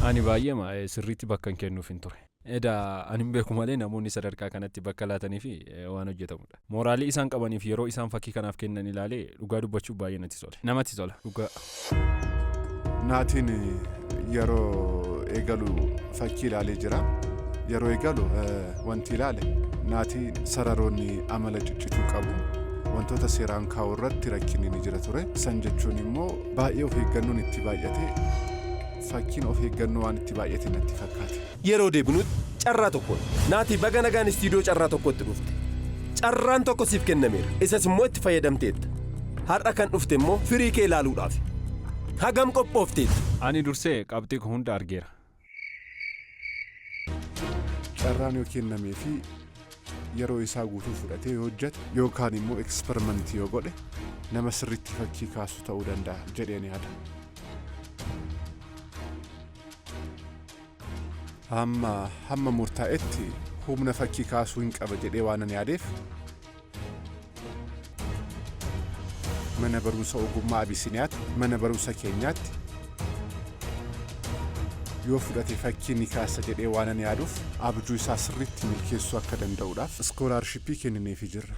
Ani baay'ee ma sirriitti bakka hin kennuuf hin ture. Ani beeku malee namoonni sadarkaa kanatti bakka laatanii fi waan hojjetamudha. Mooraalii isaan qabaniif yeroo isaan fakkii kanaaf kennan ilaalee dhugaa dubbachuuf baay'ee namatti tola dhugaa. Naatiin yeroo eegalu fakkii ilaalee jira. Yeroo eegalu wanti ilaale naatiin sararoonni amala ciccituu qabu. Wantoota seeraan kaa'u irratti rakkinni ni jira ture. San jechuun immoo baay'ee of eeggannoon itti baay'ate. Fakkiin of eeggannoo waan itti baay'ate natti fakkaate. Yeroo deebinutti carraa tokko naatii baga nagaan istiidiyoo carraa tokkotti dhufte. Carraan tokko siif kennameera. Isas immoo itti fayyadamteetta. Har'a kan dhufte immoo firii kee ilaaluudhaaf. Hagam qophoofteetta. Ani dursee qabxii hunda argeera. Carraan yoo kennamee fi yeroo isaa guutuu fudhatee yoo hojjete yookaan immoo eksperimentii yoo godhe nama sirriitti fakkii kaasu ta'uu danda'a jedheen yaada. Hamma murtaa'etti humna fakkii kaasuu hin qaba jedhee waan ani yaadeef mana barumsa ogummaa Abisiniyaatti mana barumsa keenyaatti yoo fudhate fakkii ni kaasa jedhee waan ani yaaduuf abjuu isaa sirriitti milkeessuu akka danda'uudhaaf iskoolaarshippii kennineefii jirra.